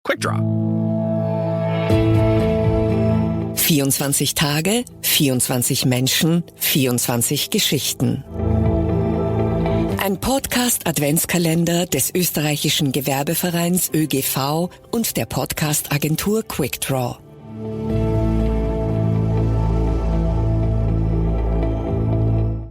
Quick Draw. 24 Tage, 24 Menschen, 24 Geschichten. Ein Podcast-Adventskalender des österreichischen Gewerbevereins ÖGV und der Podcast-Agentur Quick Draw.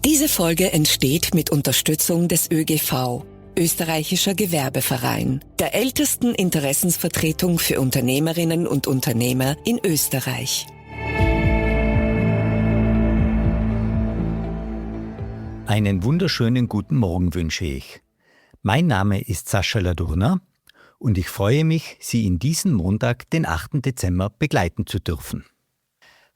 Diese Folge entsteht mit Unterstützung des ÖGV, Österreichischer Gewerbeverein, der ältesten Interessensvertretung für Unternehmerinnen und Unternehmer in Österreich. Einen wunderschönen guten Morgen wünsche ich. Mein Name ist Sascha Ladurner und ich freue mich, Sie in diesem Montag, den 8. Dezember, begleiten zu dürfen.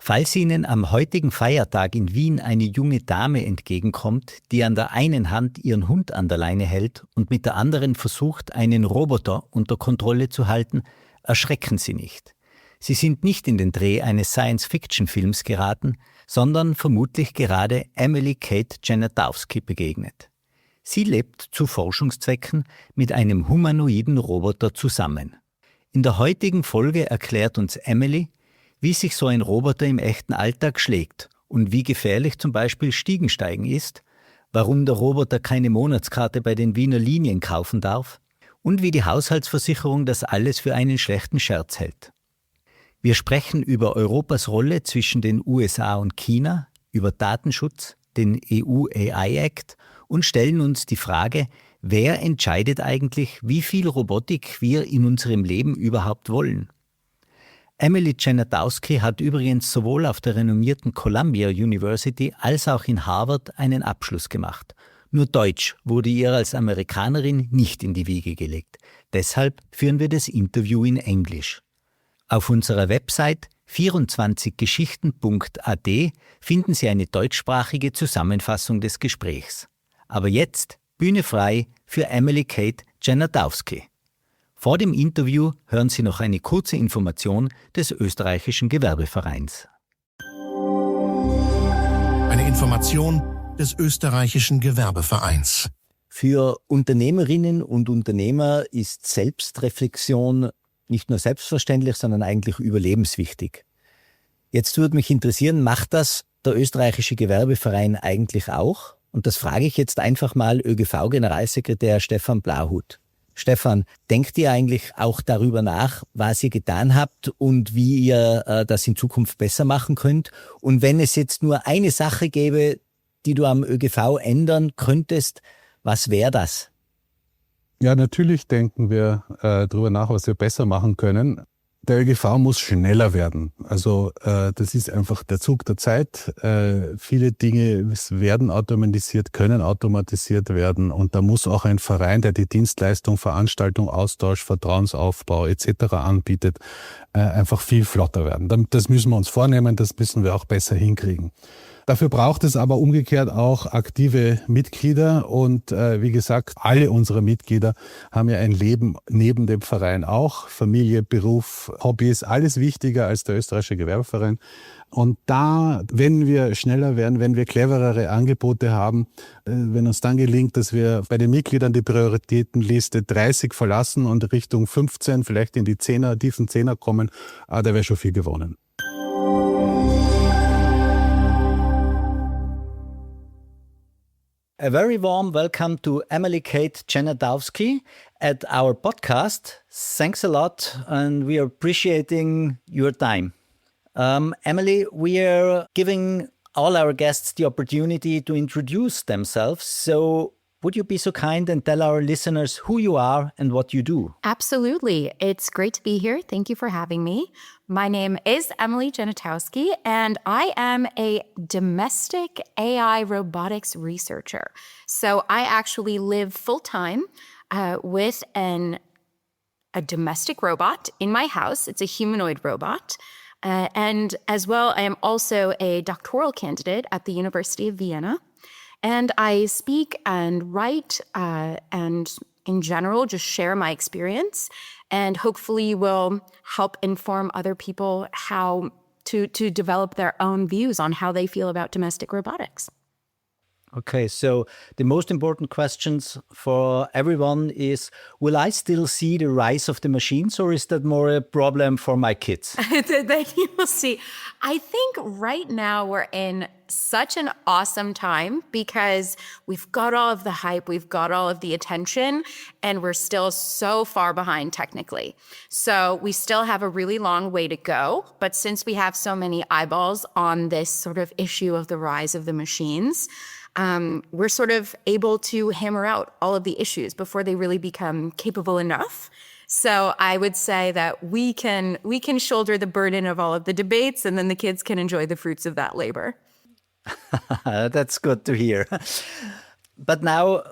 Falls Ihnen am heutigen Feiertag in Wien eine junge Dame entgegenkommt, die an der einen Hand ihren Hund an der Leine hält und mit der anderen versucht, einen Roboter unter Kontrolle zu halten, erschrecken Sie nicht. Sie sind nicht in den Dreh eines Science-Fiction-Films geraten, sondern vermutlich gerade Emily Kate Genatowski begegnet. Sie lebt zu Forschungszwecken mit einem humanoiden Roboter zusammen. In der heutigen Folge erklärt uns Emily, wie sich so ein Roboter im echten Alltag schlägt und wie gefährlich zum Beispiel Stiegensteigen ist, warum der Roboter keine Monatskarte bei den Wiener Linien kaufen darf und wie die Haushaltsversicherung das alles für einen schlechten Scherz hält. Wir sprechen über Europas Rolle zwischen den USA und China, über Datenschutz, den EU-AI-Act und stellen uns die Frage, wer entscheidet eigentlich, wie viel Robotik wir in unserem Leben überhaupt wollen? Emily Genatowski hat übrigens sowohl auf der renommierten Columbia University als auch in Harvard einen Abschluss gemacht. Nur Deutsch wurde ihr als Amerikanerin nicht in die Wiege gelegt. Deshalb führen wir das Interview in Englisch. Auf unserer Website 24geschichten.at finden Sie eine deutschsprachige Zusammenfassung des Gesprächs. Aber jetzt Bühne frei für Emily Kate Genatowski. Vor dem Interview hören Sie noch eine kurze Information des österreichischen Gewerbevereins. Eine Information des österreichischen Gewerbevereins. Für Unternehmerinnen und Unternehmer ist Selbstreflexion nicht nur selbstverständlich, sondern eigentlich überlebenswichtig. Jetzt würde mich interessieren, macht das der österreichische Gewerbeverein eigentlich auch? Und das frage ich jetzt einfach mal ÖGV-Generalsekretär Stefan Blahut. Stefan, denkt ihr eigentlich auch darüber nach, was ihr getan habt und wie ihr das in Zukunft besser machen könnt? Und wenn es jetzt nur eine Sache gäbe, die du am ÖGV ändern könntest, was wäre das? Ja, natürlich denken wir darüber nach, was wir besser machen können. Der ÖGV muss schneller werden. Also das ist einfach der Zug der Zeit. Viele Dinge werden automatisiert, können automatisiert werden. Und da muss auch ein Verein, der die Dienstleistung, Veranstaltung, Austausch, Vertrauensaufbau etc. anbietet, einfach viel flotter werden. Das müssen wir uns vornehmen, das müssen wir auch besser hinkriegen. Dafür braucht es aber umgekehrt auch aktive Mitglieder und wie gesagt, alle unsere Mitglieder haben ja ein Leben neben dem Verein auch. Familie, Beruf, Hobby ist alles wichtiger als der österreichische Gewerbeverein. Und da, wenn wir schneller werden, wenn wir cleverere Angebote haben, wenn uns dann gelingt, dass wir bei den Mitgliedern die Prioritätenliste 30 verlassen und Richtung 15, vielleicht in die tiefen Zehner kommen, da wäre schon viel gewonnen. A very warm welcome to Emily Kate Genatowski at our podcast. Thanks a lot, and we are appreciating your time. Emily, we are giving all our guests the opportunity to introduce themselves. So would you be so kind and tell our listeners who you are and what you do? Absolutely. It's great to be here. Thank you for having me. My name is Emily Genatowski, and I am a domestic AI robotics researcher. So I actually live full-time with a domestic robot in my house. It's a humanoid robot. And as well, I am also a doctoral candidate at the University of Vienna. And I speak and write and in general just share my experience, and hopefully will help inform other people how to develop their own views on how they feel about domestic robotics. Okay, so the most important questions for everyone is, will I still see the rise of the machines, or is that more a problem for my kids? Then you will see. I think right now we're in such an awesome time because we've got all of the hype, we've got all of the attention, and we're still so far behind technically. So we still have a really long way to go. But since we have so many eyeballs on this sort of issue of the rise of the machines, we're sort of able to hammer out all of the issues before they really become capable enough. So I would say that we can shoulder the burden of all of the debates, and then the kids can enjoy the fruits of that labor. That's good to hear. But now,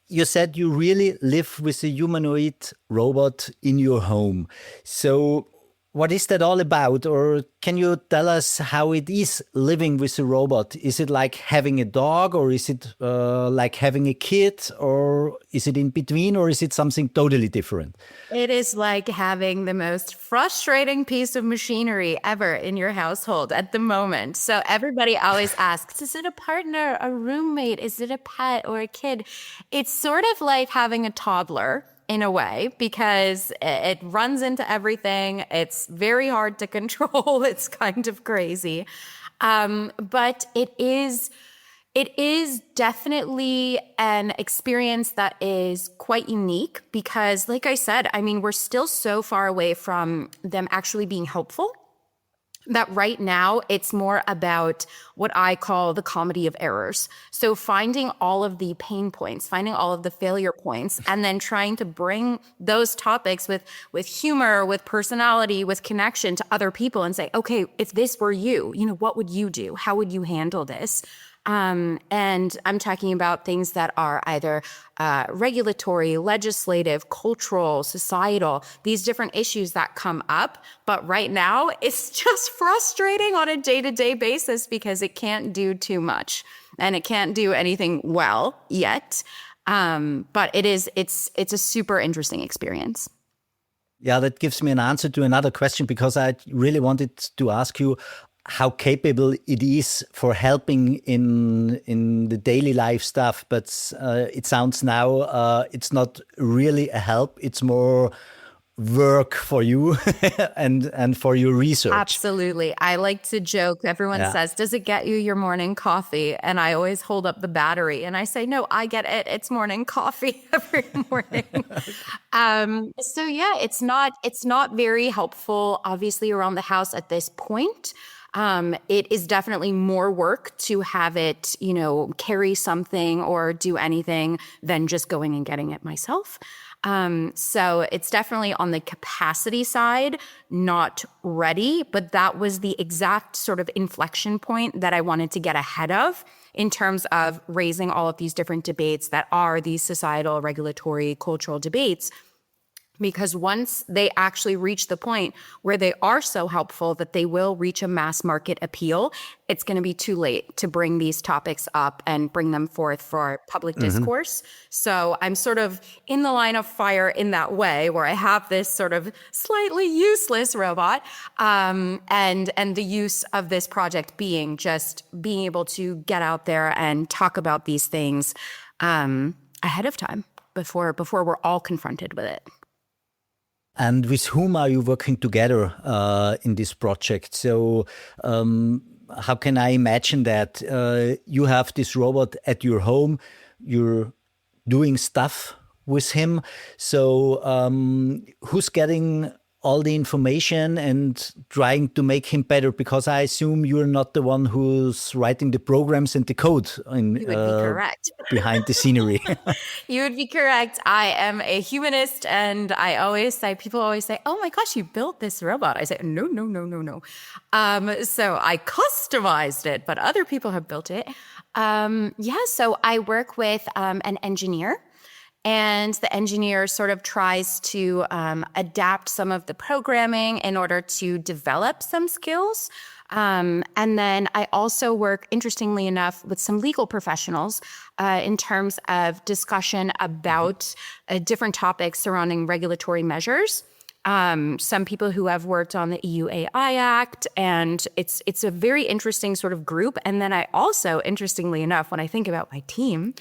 you said you really live with a humanoid robot in your home. So what is that all about? Or can you tell us how it is living with a robot? Is it like having a dog, or is it like having a kid, or is it in between, or is it something totally different? It is like having the most frustrating piece of machinery ever in your household at the moment. So everybody always asks, is it a partner, a roommate? Is it a pet or a kid? It's sort of like having a toddler in a way, because it runs into everything. It's very hard to control. It's kind of crazy. But it is definitely an experience that is quite unique because, like I said, I mean, we're still so far away from them actually being helpful that right now it's more about what I call the comedy of errors. So finding all of the pain points, finding all of the failure points, and then trying to bring those topics with humor, with personality, with connection to other people and say, okay, if this were you, what would you do? How would you handle this? And I'm talking about things that are either regulatory, legislative, cultural, societal, these different issues that come up. But right now, it's just frustrating on a day-to-day basis because it can't do too much and it can't do anything well yet. But it's a super interesting experience. Yeah, that gives me an answer to another question, because I really wanted to ask you how capable it is for helping in the daily life stuff. But it sounds now it's not really a help. It's more work for you and for your research. Absolutely. I like to joke. Everyone says, does it get you your morning coffee? And I always hold up the battery and I say, no, I get it. It's morning coffee every morning. So yeah, it's not very helpful, obviously, around the house at this point. It is definitely more work to have it, carry something or do anything than just going and getting it myself. So it's definitely on the capacity side, not ready, but that was the exact sort of inflection point that I wanted to get ahead of in terms of raising all of these different debates that are these societal, regulatory, cultural debates. Because once they actually reach the point where they are so helpful that they will reach a mass market appeal, it's going to be too late to bring these topics up and bring them forth for public discourse. So I'm sort of in the line of fire in that way, where I have this sort of slightly useless robot, and the use of this project being just being able to get out there and talk about these things ahead of time before we're all confronted with it. And with whom are you working together in this project? So how can I imagine that? You have this robot at your home, you're doing stuff with him. So who's getting all the information and trying to make him better? Because I assume you're not the one who's writing the programs and the code You would be correct. behind the scenery. You would be correct. I am a humanist, and people always say, oh my gosh, you built this robot. I say, no. So I customized it, but other people have built it. So I work with an engineer. And the engineer sort of tries to adapt some of the programming in order to develop some skills. And then I also work, interestingly enough, with some legal professionals in terms of discussion about different topics surrounding regulatory measures. some people who have worked on the EU AI Act, and it's a very interesting sort of group. And then I also, interestingly enough, when I think about my team,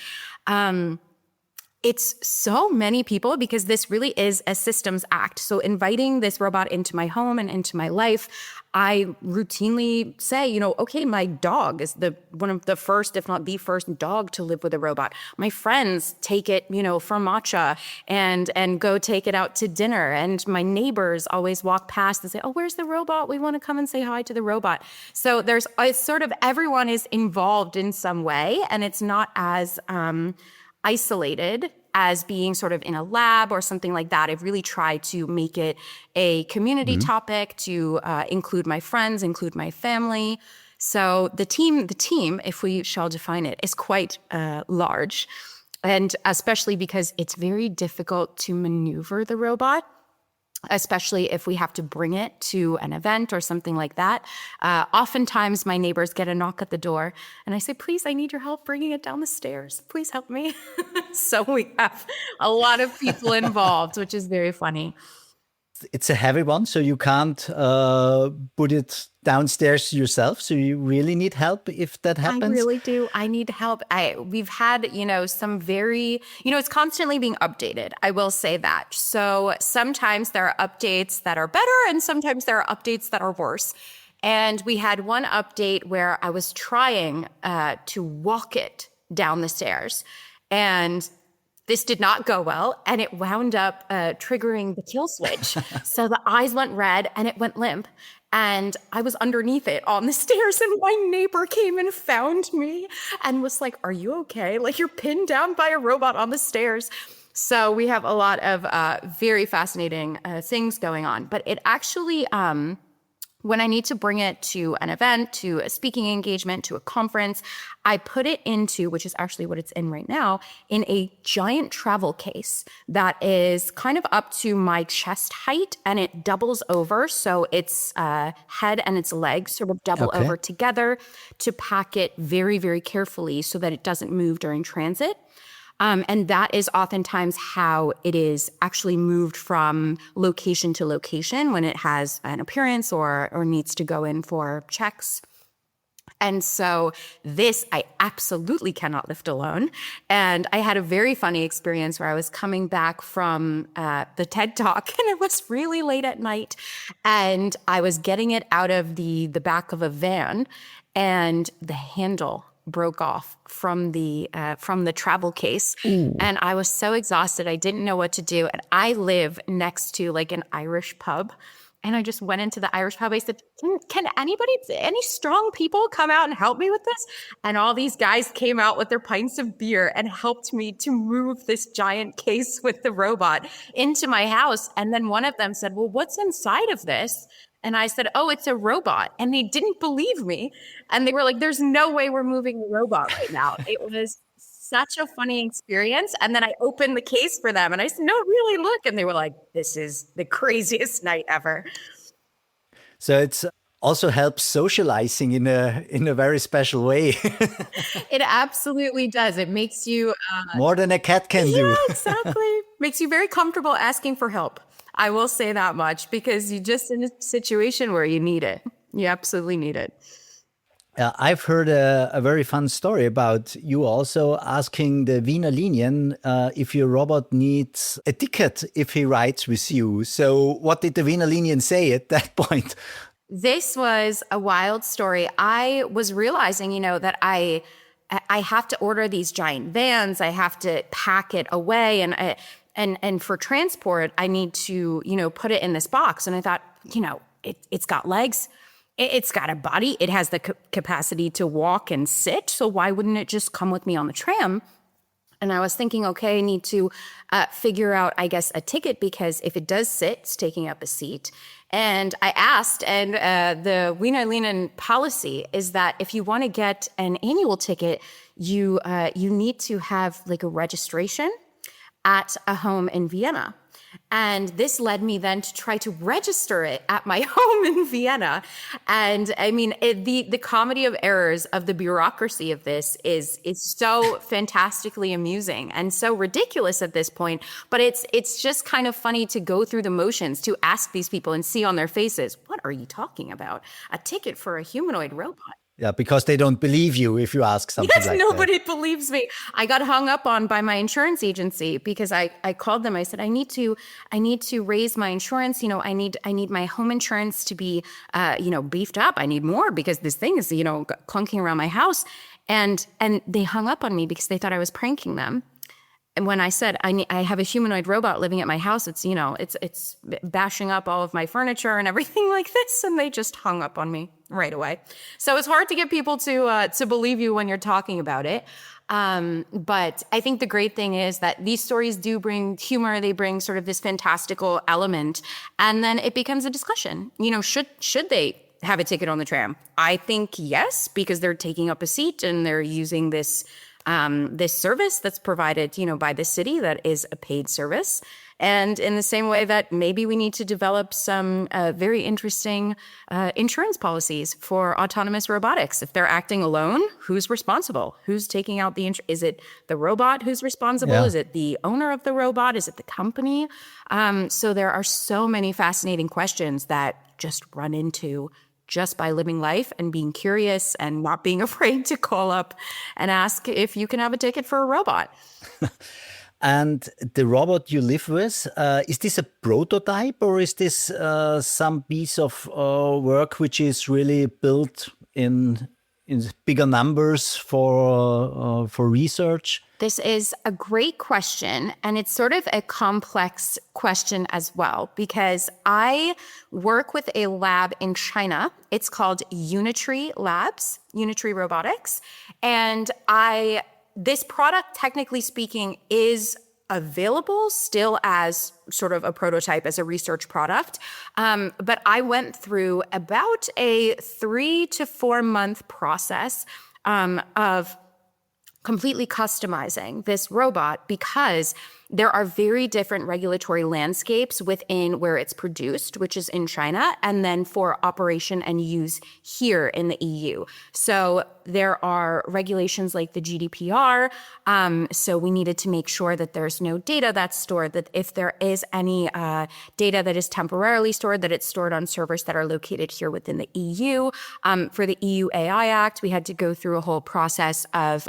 it's so many people because this really is a systems act. So inviting this robot into my home and into my life, I routinely say, okay, my dog is one of the first, if not the first dog to live with a robot. My friends take it, for matcha and go take it out to dinner. And my neighbors always walk past and say, oh, where's the robot? We want to come and say hi to the robot. So it's sort of everyone is involved in some way, and it's not as isolated as being sort of in a lab or something like that. I've really tried to make it a community topic, to include my friends, include my family. So the team, if we shall define it, is quite large. And especially because it's very difficult to maneuver the robot, especially if we have to bring it to an event or something like that. Oftentimes my neighbors get a knock at the door and I say, please, I need your help bringing it down the stairs. Please help me. So we have a lot of people involved, which is very funny. It's a heavy one, so you can't put it downstairs yourself. So you really need help if that happens. I really do. I need help. We've had, some very, it's constantly being updated. I will say that. So sometimes there are updates that are better and sometimes there are updates that are worse. And we had one update where I was trying to walk it down the stairs, and this did not go well, and it wound up triggering the kill switch. So the eyes went red and it went limp, and I was underneath it on the stairs, and my neighbor came and found me and was like, are you okay? Like, you're pinned down by a robot on the stairs. So we have a lot of very fascinating things going on. But it actually, when I need to bring it to an event, to a speaking engagement, to a conference, I put it into, which is actually what it's in right now, in a giant travel case that is kind of up to my chest height, and it doubles over. So its head and its legs sort of double over together to pack it very, very carefully so that it doesn't move during transit. And that is oftentimes how it is actually moved from location to location when it has an appearance or needs to go in for checks. And so this I absolutely cannot lift alone. And I had a very funny experience where I was coming back from the TED Talk, and it was really late at night. And I was getting it out of the back of a van, and the handle broke off from the travel case. And I was so exhausted. I didn't know what to do. And I live next to like an Irish pub. And I just went into the Irish pub. I said, can any strong people come out and help me with this? And all these guys came out with their pints of beer and helped me to move this giant case with the robot into my house. And then one of them said, well, what's inside of this? And I said, oh, it's a robot. And they didn't believe me. And they were like, there's no way we're moving the robot right now. It was such a funny experience. And then I opened the case for them and I said, no, really, look. And they were like, this is the craziest night ever. So it's also helps socializing in a very special way. It absolutely does. It makes you more than a cat can do. Yeah, exactly. Makes you very comfortable asking for help. I will say that much, because you're just in a situation where you need it. You absolutely need it. I've heard a very fun story about you also asking the Wiener Linien if your robot needs a ticket if he rides with you. So what did the Wiener Linien say at that point? This was a wild story. I was realizing, that I have to order these giant vans. I have to pack it away, and for transport, I need to, put it in this box. And I thought, it's got legs. It's got a body. It has the capacity to walk and sit. So why wouldn't it just come with me on the tram? And I was thinking, okay, I need to figure out, I guess, a ticket, because if it does sit, it's taking up a seat. And I asked, and the Wiener Linien policy is that if you want to get an annual ticket, you need to have like a registration at a home in Vienna. And this led me then to try to register it at my home in Vienna. And I mean, the comedy of errors of the bureaucracy of this is so fantastically amusing and so ridiculous at this point. But it's just kind of funny to go through the motions, to ask these people and see on their faces, what are you talking about? A ticket for a humanoid robot? Yeah, because they don't believe you if you ask something Yes, like nobody believes me. I got hung up on by my insurance agency because I called them. I said, I need to raise my insurance. I need my home insurance to be, beefed up. I need more because this thing is, clunking around my house. And they hung up on me because they thought I was pranking them. And when I said I have a humanoid robot living at my house, it's bashing up all of my furniture and everything like this, and they just hung up on me right away. So it's hard to get people to believe you when you're talking about it. But I think the great thing is that these stories do bring humor. They bring sort of this fantastical element, and then it becomes a discussion. Should they have a ticket on the tram? I think yes, because they're taking up a seat and they're using this service that's provided, by the city that is a paid service. And in the same way that maybe we need to develop some very interesting insurance policies for autonomous robotics. If they're acting alone, who's responsible? Who's taking out the Is it the robot who's responsible? Yeah. Is it the owner of the robot? Is it the company? So there are so many fascinating questions that just run into just by living life and being curious and not being afraid to call up and ask if you can have a ticket for a robot. And the robot you live with, is this a prototype or is this some piece of work which is really built in bigger numbers for research? This is a great question, and it's sort of a complex question as well, because I work with a lab in China. It's called Unitree Labs, Unitree Robotics, and this product, technically speaking, is available still as sort of a prototype, as a research product. But I went through about a 3 to 4 month process of completely customizing this robot because there are very different regulatory landscapes within where it's produced, which is in China, and then for operation and use here in the EU. So there are regulations like the GDPR. So we needed to make sure that there's no data that's stored, that if there is any data that is temporarily stored, that it's stored on servers that are located here within the EU. For the EU AI Act, we had to go through a whole process of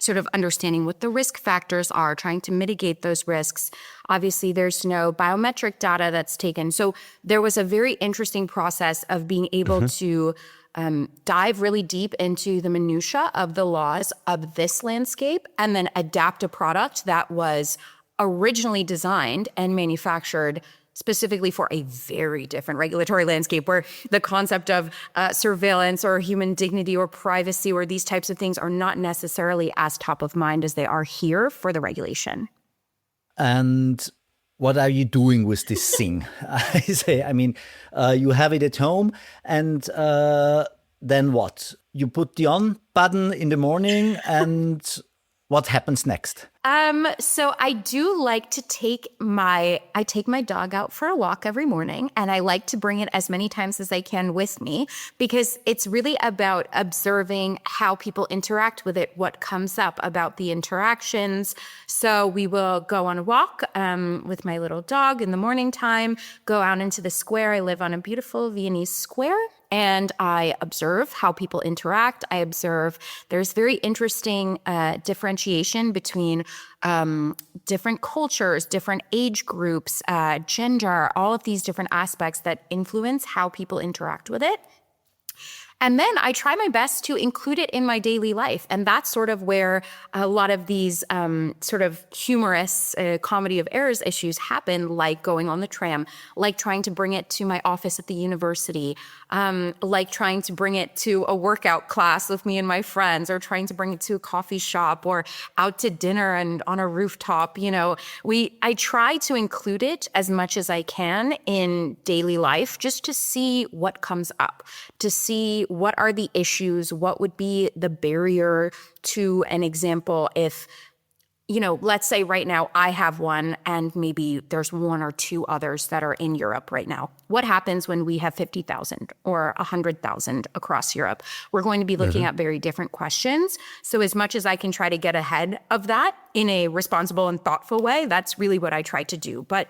sort of understanding what the risk factors are, trying to mitigate those risks. Obviously, there's no biometric data that's taken. So there was a very interesting process of being able to dive really deep into the minutia of the laws of this landscape and then adapt a product that was originally designed and manufactured specifically for a very different regulatory landscape where the concept of surveillance or human dignity or privacy or these types of things are not necessarily as top of mind as they are here for the regulation. And what are you doing with this thing? You have it at home and then what? You put the on button in the morning and what happens next? So I do like to take my dog out for a walk every morning, and I like to bring it as many times as I can with me because it's really about observing how people interact with it, what comes up about the interactions. So we will go on a walk with my little dog in the morning time, go out into the square. I live on a beautiful Viennese square. And I observe how people interact. I observe there's very interesting differentiation between different cultures, different age groups, gender, all of these different aspects that influence how people interact with it. And then I try my best to include it in my daily life. And that's sort of where a lot of these sort of humorous comedy of errors issues happen, like going on the tram, like trying to bring it to my office at the university, like trying to bring it to a workout class with me and my friends, or trying to bring it to a coffee shop or out to dinner and on a rooftop. I try to include it as much as I can in daily life just to see what comes up, to see what are the issues, what would be the barrier to an example if let's say right now I have one and maybe there's one or two others that are in Europe right now. What happens when we have 50,000 or 100,000 across Europe? We're going to be looking at very different questions. So as much as I can try to get ahead of that in a responsible and thoughtful way, that's really what I try to do. But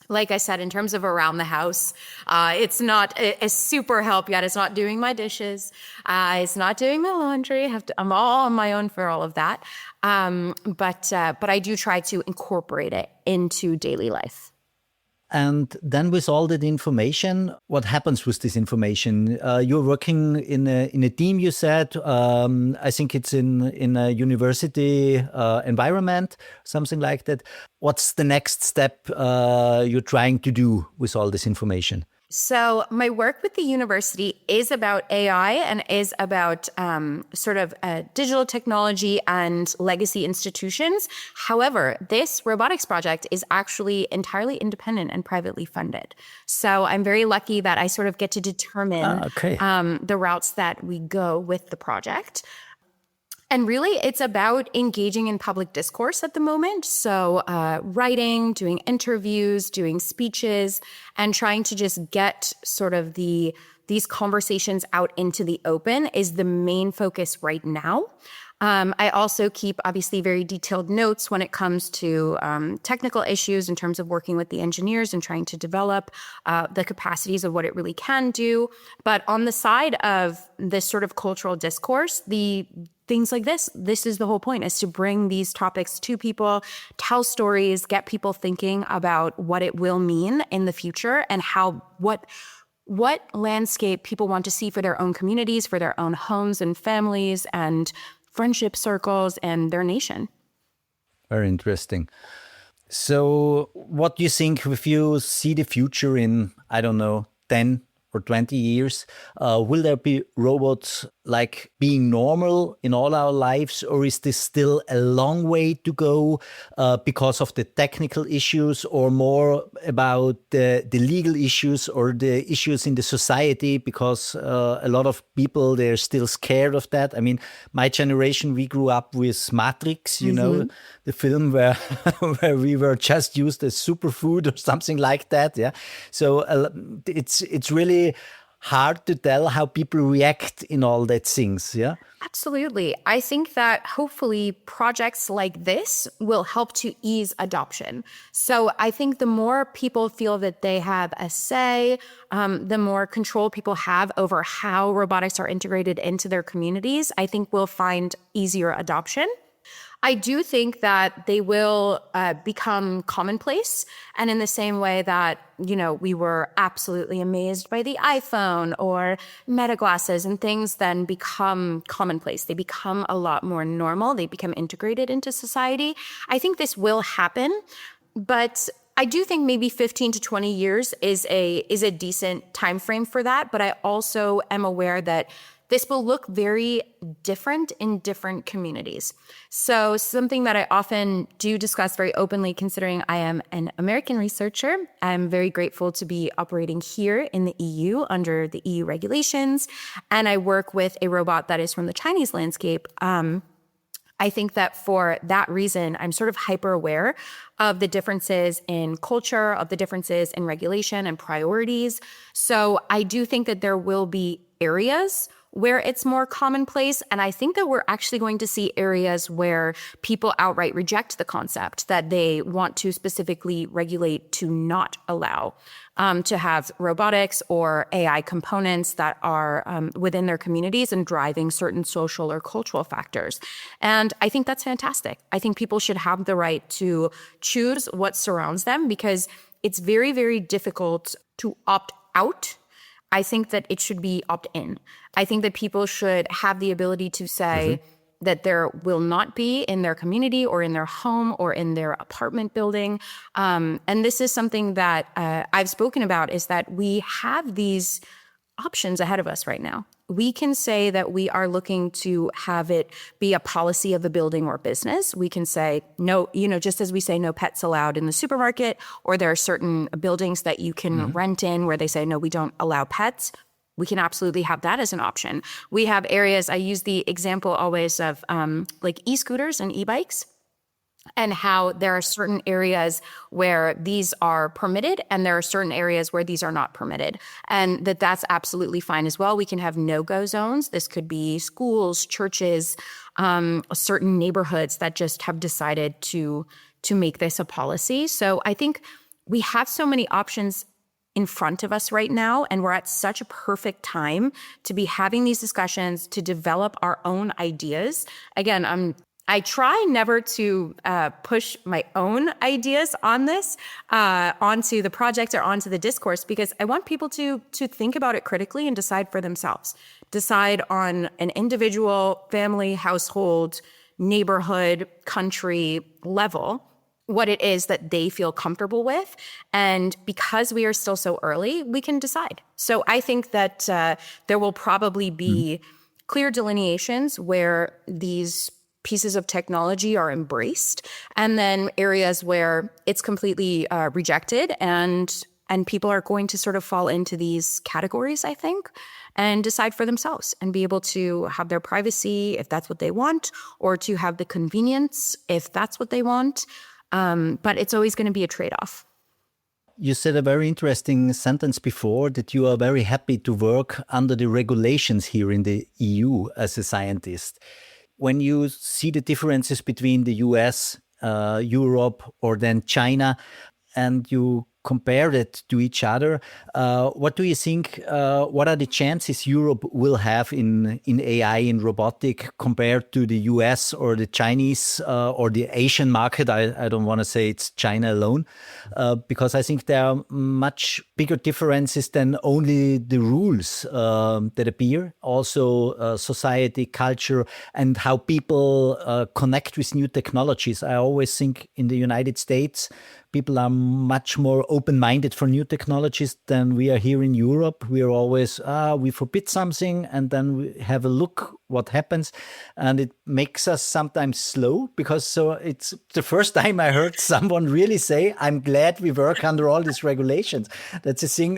like I said, in terms of around the house, it's not a super help yet. It's not doing my dishes. It's not doing my laundry. I'm all on my own for all of that. But I do try to incorporate it into daily life. And then with all that information, what happens with this information? You're working in a team, you said. I think it's in a university environment, something like that. What's the next step you're trying to do with all this information? So my work with the university is about AI and is about digital technology and legacy institutions. However, this robotics project is actually entirely independent and privately funded. So I'm very lucky that I sort of get to determine the routes that we go with the project. And really, it's about engaging in public discourse at the moment. So writing, doing interviews, doing speeches, and trying to just get sort of these conversations out into the open is the main focus right now. I also keep, obviously, very detailed notes when it comes to technical issues in terms of working with the engineers and trying to develop the capacities of what it really can do. But on the side of this sort of cultural discourse, the things like this is the whole point, is to bring these topics to people, tell stories, get people thinking about what it will mean in the future and what landscape people want to see for their own communities, for their own homes and families and friendship circles and their nation. Very interesting. So what do you think, if you see the future in, 10 or 20 years, will there be robots like being normal in all our lives, or is this still a long way to go because of the technical issues, or more about the legal issues or the issues in the society, because a lot of people, they're still scared of that. I mean, my generation, we grew up with Matrix, you know, the film where where we were just used as superfood or something like that. Yeah, so it's really hard to tell how people react in all that things, yeah? Absolutely. I think that hopefully projects like this will help to ease adoption. So I think the more people feel that they have a say, the more control people have over how robotics are integrated into their communities, I think we'll find easier adoption. I do think that they will become commonplace. And in the same way that, we were absolutely amazed by the iPhone or Meta glasses and things then become commonplace. They become a lot more normal. They become integrated into society. I think this will happen, but I do think maybe 15 to 20 years is a decent time frame for that. But I also am aware that this will look very different in different communities. So something that I often do discuss very openly, considering I am an American researcher, I'm very grateful to be operating here in the EU under the EU regulations, and I work with a robot that is from the Chinese landscape. I think that for that reason, I'm sort of hyper aware of the differences in culture, of the differences in regulation and priorities. So I do think that there will be areas where it's more commonplace. And I think that we're actually going to see areas where people outright reject the concept, that they want to specifically regulate to not allow to have robotics or AI components that are within their communities and driving certain social or cultural factors. And I think that's fantastic. I think people should have the right to choose what surrounds them, because it's very, very difficult to opt out. I think that it should be opt-in. I think that people should have the ability to say that there will not be in their community or in their home or in their apartment building. And this is something that I've spoken about, is that we have these options ahead of us right now. We can say that we are looking to have it be a policy of a building or business. We can say no, just as we say no pets allowed in the supermarket, or there are certain buildings that you can rent in where they say, no, we don't allow pets. We can absolutely have that as an option. We have areas, I use the example always of like e-scooters and e-bikes. and how there are certain areas where these are permitted and there are certain areas where these are not permitted, and that's absolutely fine as well. We can have no-go zones. This could be schools, churches, certain neighborhoods that just have decided to make this a policy. So I think we have so many options in front of us right now, and we're at such a perfect time to be having these discussions, to develop our own ideas. Again, I try never to push my own ideas on this, onto the project or onto the discourse, because I want people to think about it critically and decide for themselves. Decide on an individual, family, household, neighborhood, country level what it is that they feel comfortable with. And because we are still so early, we can decide. So I think that there will probably be clear delineations where these pieces of technology are embraced, and then areas where it's completely rejected, and people are going to sort of fall into these categories, I think, and decide for themselves and be able to have their privacy if that's what they want, or to have the convenience if that's what they want. But it's always going to be a trade-off. You said a very interesting sentence before, that you are very happy to work under the regulations here in the EU as a scientist. When you see the differences between the US, Europe, or then China, and you compare it to each other, what do you think, what are the chances Europe will have in AI, in robotic, compared to the US or the Chinese or the Asian market? I don't want to say it's China alone, because I think there are much bigger differences than only the rules that appear. Also society, culture, and how people connect with new technologies. I always think in the United States, people are much more open-minded for new technologies than we are here in Europe. We are always, we forbid something and then we have a look what happens. And it makes us sometimes slow, because so it's the first time I heard someone really say, I'm glad we work under all these regulations. That's a thing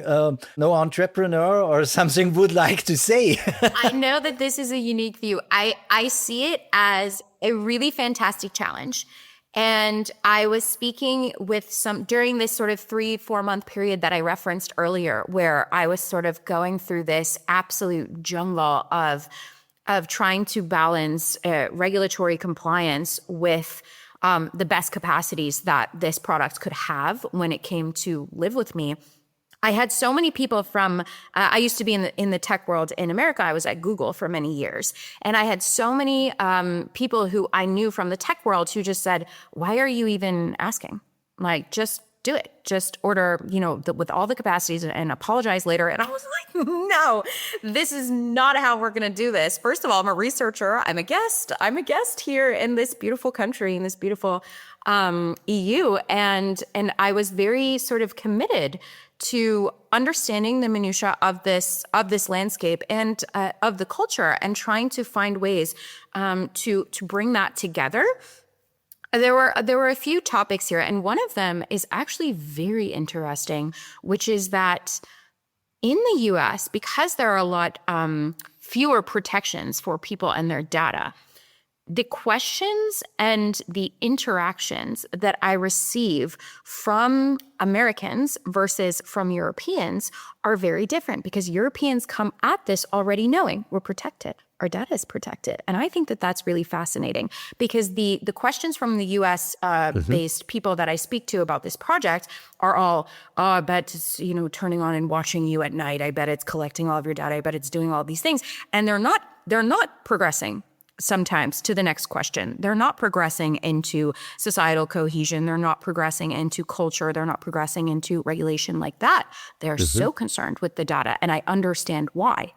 no entrepreneur or something would like to say. I know that this is a unique view. I see it as a really fantastic challenge. And I was speaking with during this sort of 3-4 month period that I referenced earlier, where I was sort of going through this absolute jungle of trying to balance regulatory compliance with the best capacities that this product could have when it came to live with me. I had so many people from, I used to be in the tech world in America. I was at Google for many years. And I had so many people who I knew from the tech world who just said, why are you even asking? Like, just do it. Just order, with all the capacities and apologize later. And I was like, no, this is not how we're going to do this. First of all, I'm a researcher. I'm a guest here in this beautiful country, in this beautiful EU. And I was very sort of committed to understanding the minutiae of this landscape and of the culture, and trying to find ways to bring that together. There were a few topics here, and one of them is actually very interesting, which is that in the US, because there are a lot fewer protections for people and their data, the questions and the interactions that I receive from Americans versus from Europeans are very different, because Europeans come at this already knowing we're protected. Our data is protected. And I think that that's really fascinating, because the questions from the US based people that I speak to about this project are all, I bet it's, turning on and watching you at night. I bet it's collecting all of your data. I bet it's doing all these things. And they're not progressing sometimes to the next question. They're not progressing into societal cohesion. They're not progressing into culture. They're not progressing into regulation like that. They're so concerned with the data. And I understand why.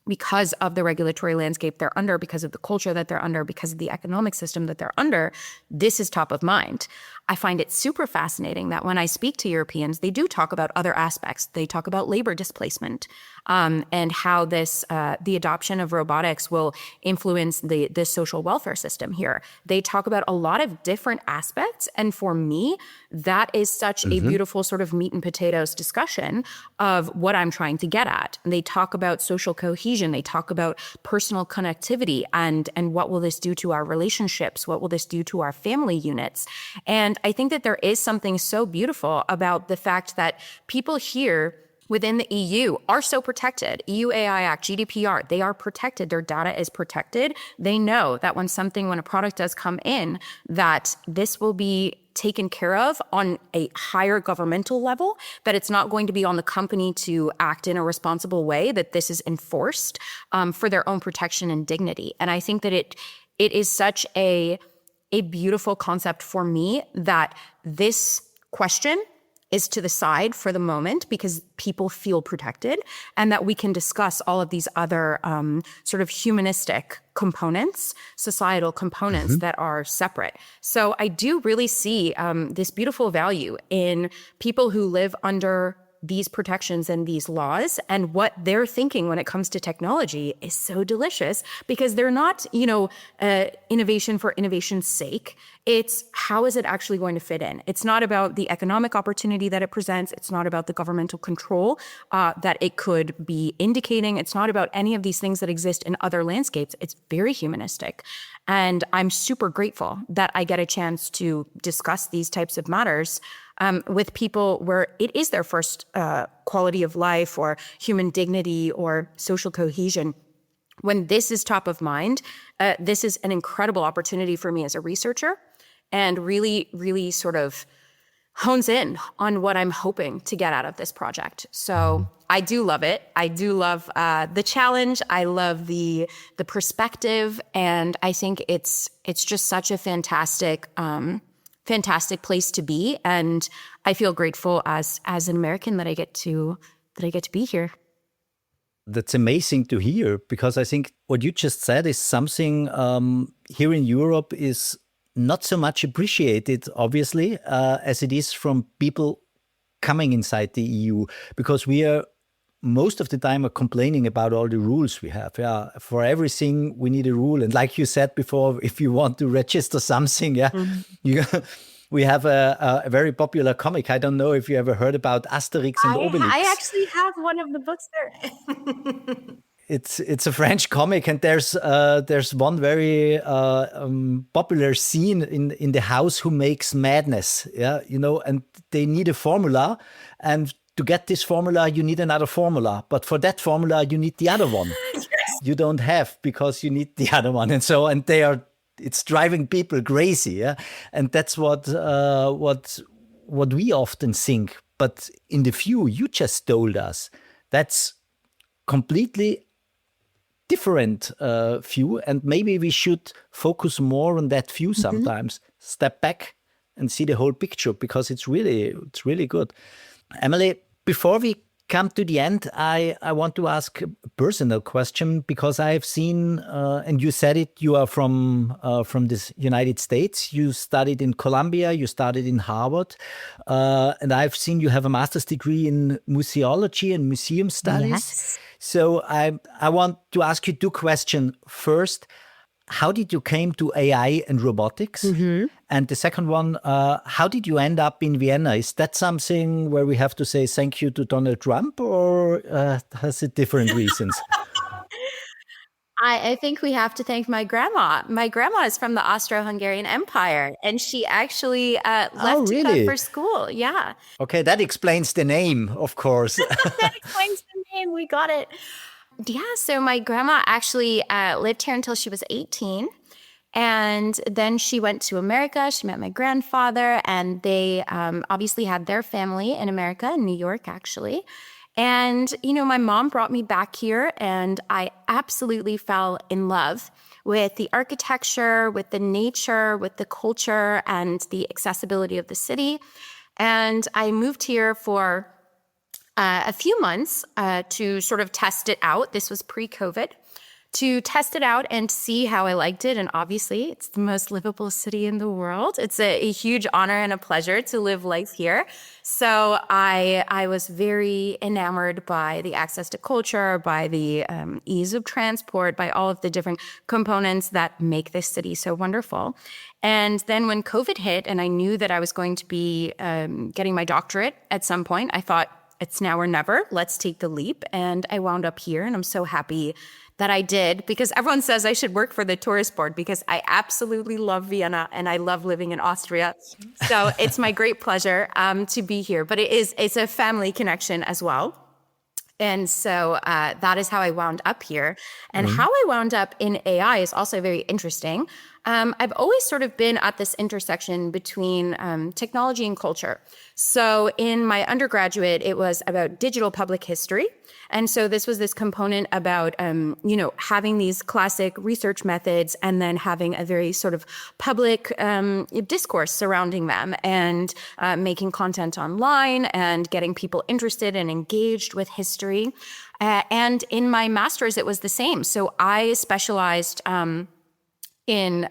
Because of the regulatory landscape they're under, because of the culture that they're under, because of the economic system that they're under, this is top of mind. I find it super fascinating that when I speak to Europeans, they do talk about other aspects. They talk about labor displacement and how the adoption of robotics will influence the social welfare system here. They talk about a lot of different aspects. And for me, that is such a beautiful sort of meat and potatoes discussion of what I'm trying to get at. And they talk about social cohesion. They talk about personal connectivity and what will this do to our relationships? What will this do to our family units? And I think that there is something so beautiful about the fact that people here within the EU are so protected. EU AI Act, GDPR, they are protected. Their data is protected. They know that when a product does come in, that this will be taken care of on a higher governmental level, that it's not going to be on the company to act in a responsible way, that this is enforced for their own protection and dignity. And I think that it is such a beautiful concept for me that this question is to the side for the moment because people feel protected, and that we can discuss all of these other sort of humanistic components, societal components that are separate. So I do really see this beautiful value in people who live under these protections and these laws, and what they're thinking when it comes to technology is so delicious because they're not, innovation for innovation's sake. It's how is it actually going to fit in? It's not about the economic opportunity that it presents. It's not about the governmental control that it could be indicating. It's not about any of these things that exist in other landscapes. It's very humanistic. And I'm super grateful that I get a chance to discuss these types of matters with people where it is their first quality of life or human dignity or social cohesion. When this is top of mind, this is an incredible opportunity for me as a researcher and really, really sort of hones in on what I'm hoping to get out of this project. So I do love it. I do love the challenge. I love the perspective. And I think it's just such a fantastic place to be, and I feel grateful as an American that I get to be here. That's amazing to hear, because I think what you just said is something here in Europe is not so much appreciated, obviously, as it is from people coming inside the EU, because we are most of the time are complaining about all the rules we have. Yeah, for everything we need a rule. And like you said before, if you want to register something, we have a very popular comic. I don't know if you ever heard about Asterix and Obelix. I actually have one of the books there. It's a French comic, and there's one very popular scene in the house who makes madness. Yeah, and they need a formula, and to get this formula, you need another formula. But for that formula, you need the other one. Yes. You don't have, because you need the other one. And it's driving people crazy. Yeah? And that's what we often think. But in the view you just told us, that's completely different view. And maybe we should focus more on that view sometimes. Step back and see the whole picture, because it's really good. Emily, before we come to the end, I want to ask a personal question, because I have seen, and you said it, you are from the United States. You studied in Columbia, you studied in Harvard, and I've seen you have a master's degree in museology and museum studies. Yes. So I want to ask you two questions. First, how did you came to AI and robotics? And the second one, how did you end up in Vienna? Is that something where we have to say thank you to Donald Trump, or has it different reasons? I think we have to thank my grandma. My grandma is from the Austro-Hungarian Empire, and she actually left to come for school. Yeah. Okay, that explains the name, of course. That explains the name. We got it. Yeah, so my grandma actually lived here until she was 18. And then she went to America. She met my grandfather, and they obviously had their family in America, in New York, actually. And, my mom brought me back here, and I absolutely fell in love with the architecture, with the nature, with the culture, and the accessibility of the city. And I moved here for a few months to sort of test it out. This was pre-COVID, to test it out and see how I liked it. And obviously, it's the most livable city in the world. It's a huge honor and a pleasure to live life here. So I was very enamored by the access to culture, by the ease of transport, by all of the different components that make this city so wonderful. And then when COVID hit and I knew that I was going to be getting my doctorate at some point, I thought, it's now or never. Let's take the leap. And I wound up here, and I'm so happy that I did, because everyone says I should work for the tourist board because I absolutely love Vienna and I love living in Austria. So it's my great pleasure to be here. But it's a family connection as well. And so that is how I wound up here. And how I wound up in AI is also very interesting. I've always sort of been at this intersection between technology and culture. So in my undergraduate, it was about digital public history. And so this was this component about, having these classic research methods and then having a very sort of public discourse surrounding them and making content online and getting people interested and engaged with history. And in my master's, it was the same. So I specialized in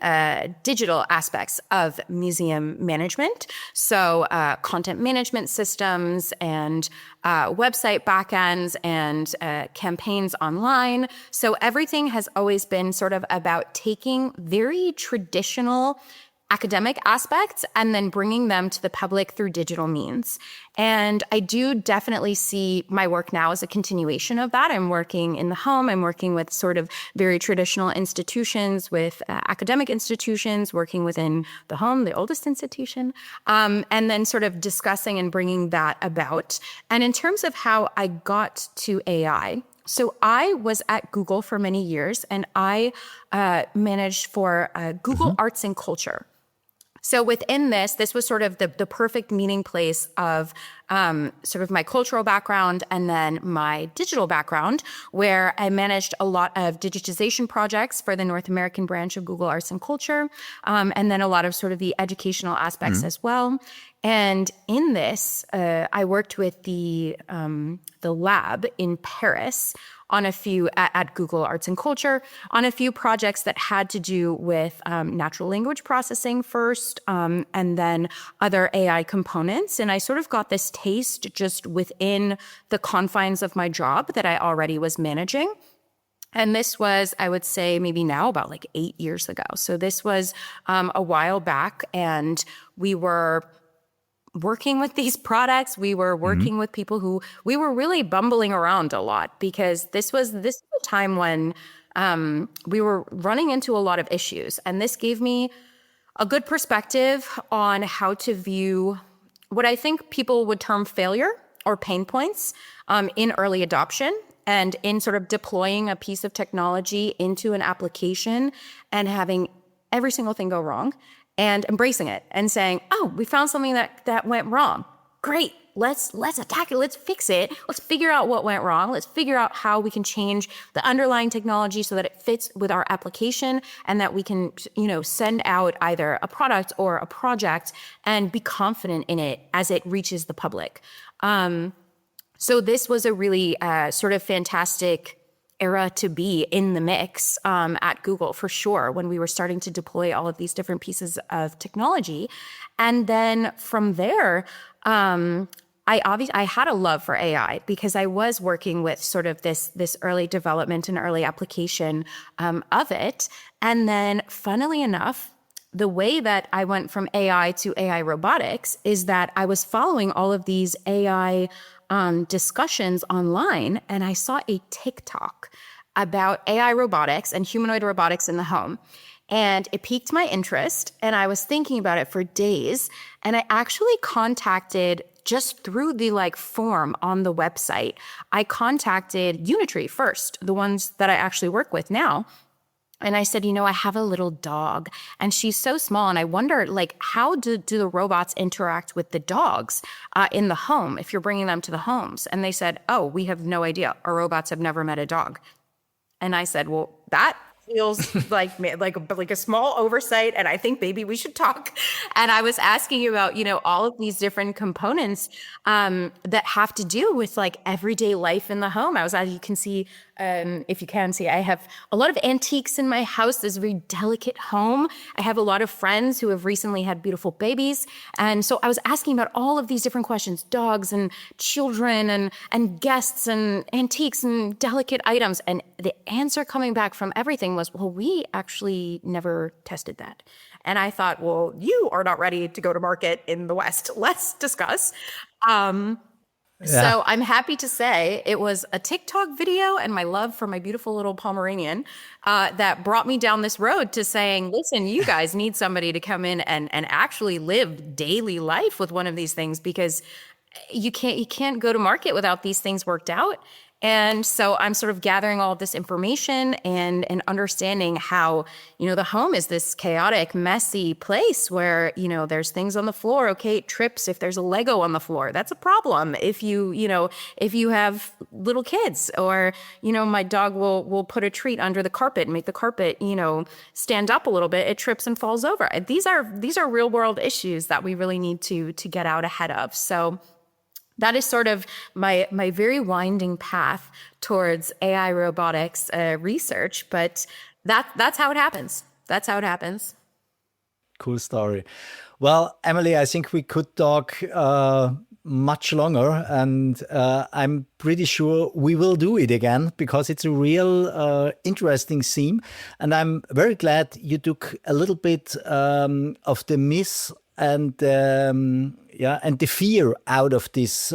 digital aspects of museum management. So content management systems and website backends and campaigns online. So everything has always been sort of about taking very traditional academic aspects and then bringing them to the public through digital means. And I do definitely see my work now as a continuation of that. I'm working in the home. I'm working with sort of very traditional institutions, with academic institutions, working within the home, the oldest institution, and then sort of discussing and bringing that about. And in terms of how I got to AI, so I was at Google for many years, and I managed for Google Arts and Culture. So within this was sort of the perfect meeting place of sort of my cultural background and then my digital background, where I managed a lot of digitization projects for the North American branch of Google Arts and Culture, and then a lot of sort of the educational aspects as well. And in this, I worked with the lab in Paris on a few at Google Arts and Culture on a few projects that had to do with natural language processing first, and then other AI components. And I sort of got this taste just within the confines of my job that I already was managing. And this was, I would say, maybe now about like 8 years ago. So this was a while back, and we were working with these products. We were working with people who we were really bumbling around a lot, because this was a time when we were running into a lot of issues. And this gave me a good perspective on how to view what I think people would term failure or pain points in early adoption and in sort of deploying a piece of technology into an application and having every single thing go wrong, and embracing it and saying, oh, we found something that went wrong. Great, let's attack it, let's fix it. Let's figure out what went wrong. Let's figure out how we can change the underlying technology so that it fits with our application and that we can, send out either a product or a project and be confident in it as it reaches the public. So this was a really sort of fantastic era to be in the mix at Google, for sure, when we were starting to deploy all of these different pieces of technology. And then from there, I had a love for AI because I was working with sort of this early development and early application of it. And then, funnily enough, the way that I went from AI to AI robotics is that I was following all of these AI discussions online, and I saw a TikTok about AI robotics and humanoid robotics in the home. And it piqued my interest, and I was thinking about it for days. And I actually contacted, just through the form on the website, I contacted Unitree first, the ones that I actually work with now. And I said, I have a little dog and she's so small. And I wonder, how do the robots interact with the dogs in the home if you're bringing them to the homes? And they said, oh, we have no idea. Our robots have never met a dog. And I said, well, that feels like a small oversight. And I think maybe we should talk. And I was asking you about, all of these different components that have to do with everyday life in the home. I was, as you can see if you can see, I have a lot of antiques in my house. This is a very delicate home. I have a lot of friends who have recently had beautiful babies. And so I was asking about all of these different questions, dogs and children and guests and antiques and delicate items. And the answer coming back from everything was, well, we actually never tested that. And I thought, well, you are not ready to go to market in the West. Let's discuss. So I'm happy to say it was a TikTok video and my love for my beautiful little Pomeranian that brought me down this road to saying, listen, you guys need somebody to come in and actually live daily life with one of these things, because you can't go to market without these things worked out. And so I'm sort of gathering all of this information and understanding how, the home is this chaotic, messy place where, there's things on the floor. Okay, it trips if there's a Lego on the floor. That's a problem. If you have little kids, or, my dog will put a treat under the carpet and make the carpet, stand up a little bit. It trips and falls over. These are real world issues that we really need to get out ahead of. So that is sort of my very winding path towards AI robotics research, but that's how it happens. That's how it happens. Cool story. Well, Emily, I think we could talk much longer, and I'm pretty sure we will do it again, because it's a real interesting theme. And I'm very glad you took a little bit of the myth and the fear out of this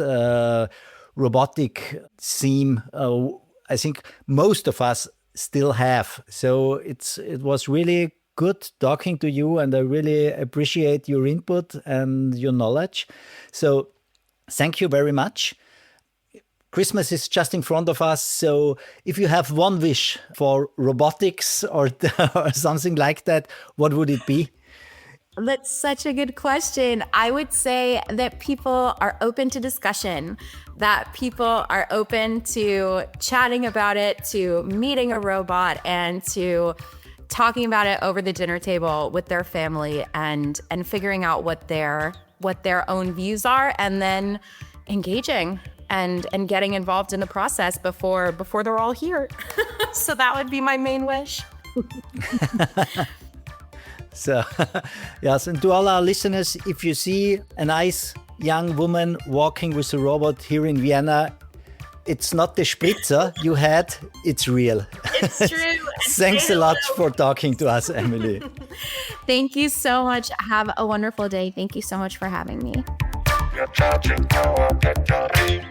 robotic theme. I think most of us still have. So it was really good talking to you, and I really appreciate your input and your knowledge. So thank you very much. Christmas is just in front of us. So if you have one wish for robotics or something like that, what would it be? That's such a good question. I would say that people are open to discussion, that people are open to chatting about it, to meeting a robot, and to talking about it over the dinner table with their family, and figuring out what their own views are, and then engaging and getting involved in the process before they're all here. So that would be my main wish. So, yes, and to all our listeners, if you see a nice young woman walking with a robot here in Vienna, it's not the spritzer you had, it's real. It's true. Thanks a lot for talking to us, Emily. Thank you so much. Have a wonderful day. Thank you so much for having me. You're charging our battery.